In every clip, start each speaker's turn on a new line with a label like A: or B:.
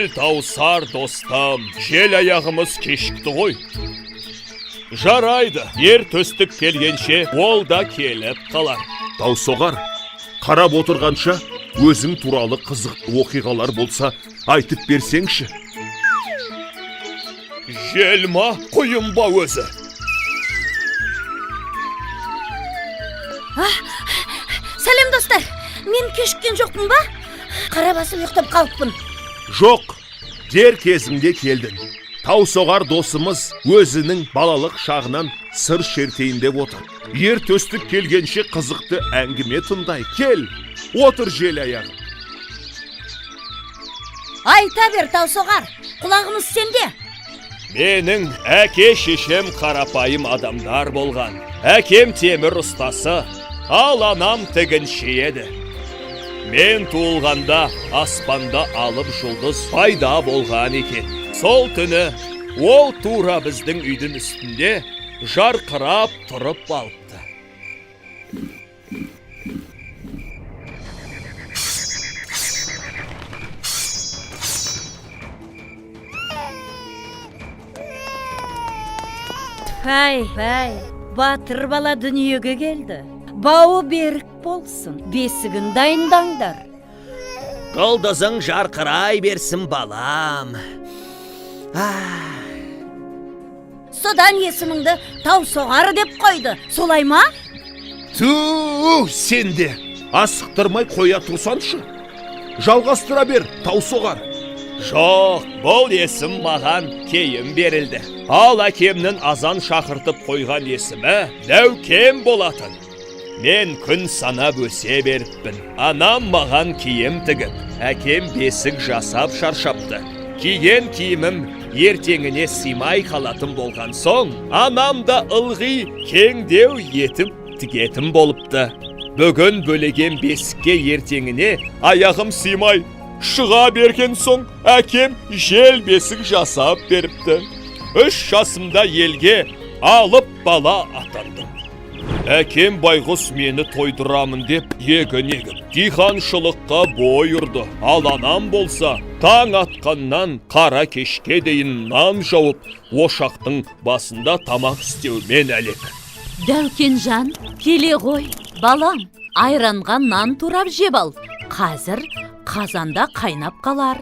A: Жел таусар достам, жел аяғымыз кешікті ғой. Жарайды, ер төстік келгенше ол да келіп қалар.
B: Таусоғар, қарап отырғанша өзің туралы қызықты оқиғалар болса айтып берсеңші.
A: Жел ма, құйын ба өзі?
C: Сәлем достар, мен кешіккен жоқпын ба? Қара басып ұйықтап қалыппын.
B: Жоқ, дер кезінде келдің. Таусоғар досымыз өзінің балалық шағынан сыр шертейін деп отыр. Ер төстік келгенше қызықты әңгіме тыңдай. Кел, отыр жел аяғым.
C: Айта бер, Таусоғар, құлағымыз сенде.
A: Менің әке шешем қарапайым адамдар болған. Әкем темір ұстасы, ал анам тігінші еді. Мен туылғанда аспанда алып жұлдыз пайда болған екен. Сол түні ол тура біздің үйдің үстінде жарқырап тұрып алыпты.
C: Пәй, батыр бала дүниеге келді. Бауы берік болсын, бесігін дайындаңдар.
D: Құлдызың жарқырай берсін балам.
C: Содан есіміңді Таусоғар деп қойды, солай ма?
B: Түу, сенде асықтырмай қоя тұрсаншы. Жалғастыра бер, Таусоғар.
A: Жоқ, бұл есім маған кейін берілді. Ал әкемнің азан шақыртып қойған есімі Дәукем болатын. Мен күн санап өсе беріппін. Анам маған киім тігіп, әкем бесік жасап шаршапты. Киген киімім ертеңіне сыймай қалатын болған соң, анам да ылғи кеңдеу етіп тігетін болыпты. Бүгін бөлеген бесікке ертеңіне аяғым сыймай шыға берген соң, әкем жел бесік жасап беріпті. 3 жасымда елге алып бала атандым. Әкем байғұс мені тойдырамын деп егін егіп, диқаншылыққа бой ұрды. Ал анам болса, таң атқаннан қара кешке дейін нан жауып, ошақтың басында тамақ істеумен әлек.
E: Дәукенжан, келе ғой, балам, айранға нан турап жеп ал. Қазір қазанда қайнап қалар.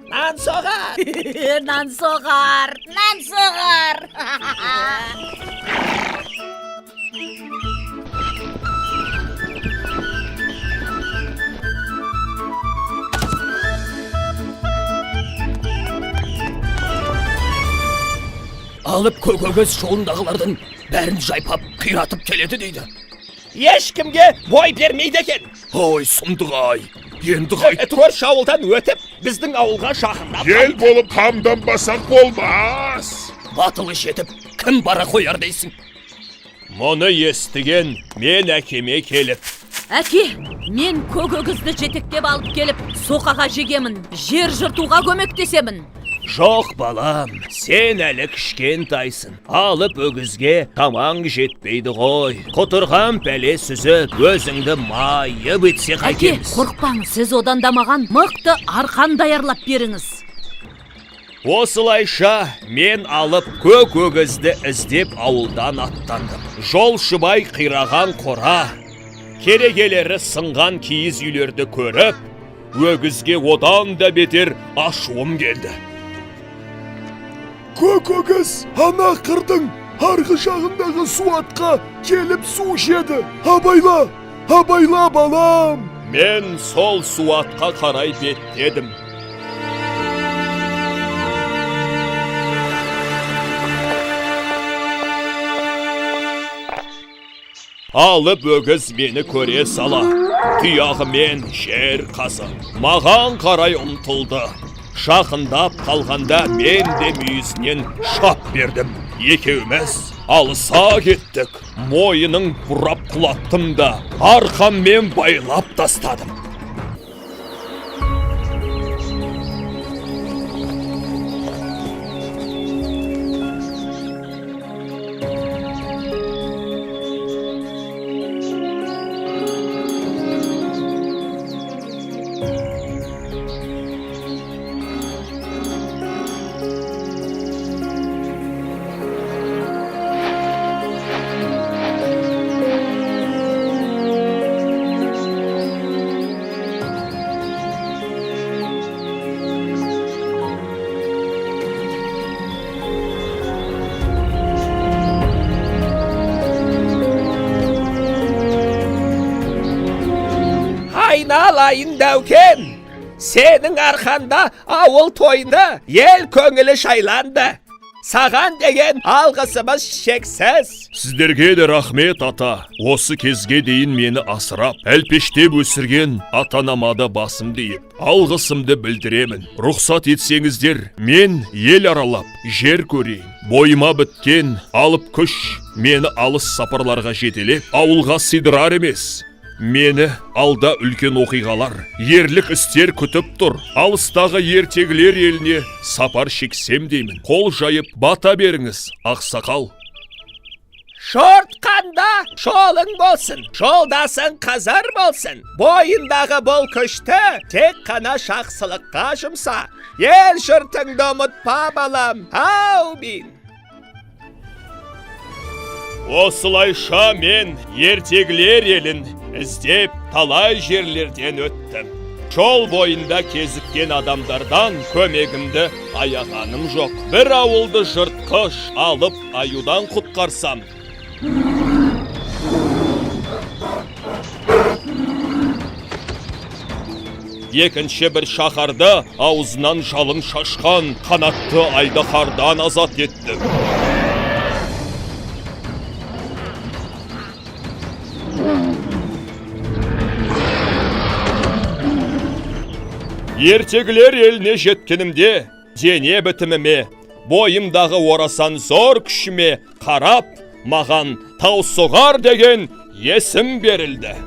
D: Нан соғар!
C: Нан соғар, нан соғар.
D: Алып көкөгөз жолындағылардың бәрін жайпап, қиратып келеді дейді. Ешкімге бой бермейді екен.
A: Ой, сұмдық-ай, енді қайт.
D: Тұрар шауылдан өтіп, біздің ауылға жақындап.
B: Ел болып қамданбасақ болмас.
D: Батылы жетіп, кім бара қояр дейсің?
A: Мұны естіген мен әкеме келіп.
E: Әке, мен көкөгізді жетектеп алып келіп, соқаға жегемін, жер жыртуға көмектесемін.
A: Жоқ балам, сен әлі кішкентайсың. Алып өгізге тамаң жетпейді ғой. Құтырған пәле сүзіп, өзіңді майып етсе
E: Әке,
A: қайтеміз.
E: қорықпаңыз, сіз одан да маған мықты арқан даярлап беріңіз.
A: Осылайша мен алып көк өгізді іздеп ауылдан аттандым. Жолшыбай қираған қора, керегелері сынған киіз үйлерді көріп, өгізге одан да бетер ашуым келді.
B: Көк өгіз, ана қырдың арғы жағындағы суатқа келіп су ішеді. Абайла балам.
A: Мен сол суатқа қарай беттедім. Алып өгіз мені көре сала, тұяғымен жер қазып, маған қарай ұмтылды. Жақындап қалғанда мен де мүйізінен шап бердім. Екеуміз алыса кеттік. Мойының бұрап құлаттым да, арқаммен байлап тастадым. айналайын дәукем. Сенің арқанда ауыл тойды, ел көңілі шайланды. Саған деген алғысымыз шексіз.
B: Сіздерге де рахмет, ата. Осы кезге дейін мені асырап, әлпештеп өсірген ата-анама да басым дейіп, алғысымды білдіремін. Рұқсат етсеңіздер, мен ел аралап, жер көрейін. Бойыма біткен алып күш мені алыс сапарларға жетелеп, ауылға сыйдырар емес. Мені алда үлкен оқиғалар, ерлік істер күтіп тұр. Алыстағы ертегілер еліне сапар шексем деймін. Қол жайып бата беріңіз, ақсақал.
A: Шортқанда жолың болсын, жолдасың қазар болсын. Бойындағы бұл күшті тек қана жақсылыққа жұмса. Ел жұртыңды ұмытпа балам, аумин. Осылайша мен ертегілер елін іздеп талай жерлерден өттім. Жол бойында кезіккен адамдардан көмегімді аяғаным жоқ. Бір ауылды жыртқыш алып аюдан құтқарсам. Екінші бір шаһарды аузынан жалын шашқан қанатты айдаһардан азат еттім. Ертегілер еліне жеткенімде, дене бітіміме, бойымдағы орасан зор күшіме қарап, маған Таусоғар деген есім берілді.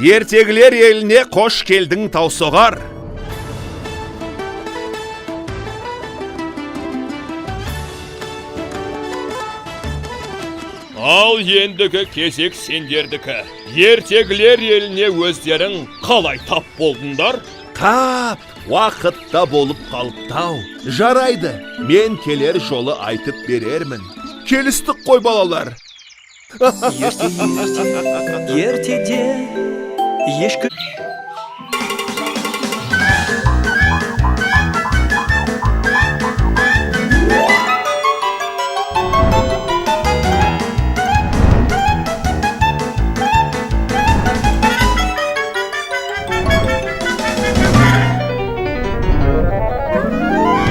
B: Ертегілер еліне қош келдің, Таусоғар.
A: Ал ендігі кезек сендердікі. Ертегілер еліне өздерің қалай тап болдыңдар?
B: Тап, уақытта болып қалыптау. Жарайды, мен келер жолы айтып берермін. Келістік қой, балалар.
F: Ертеде ешкі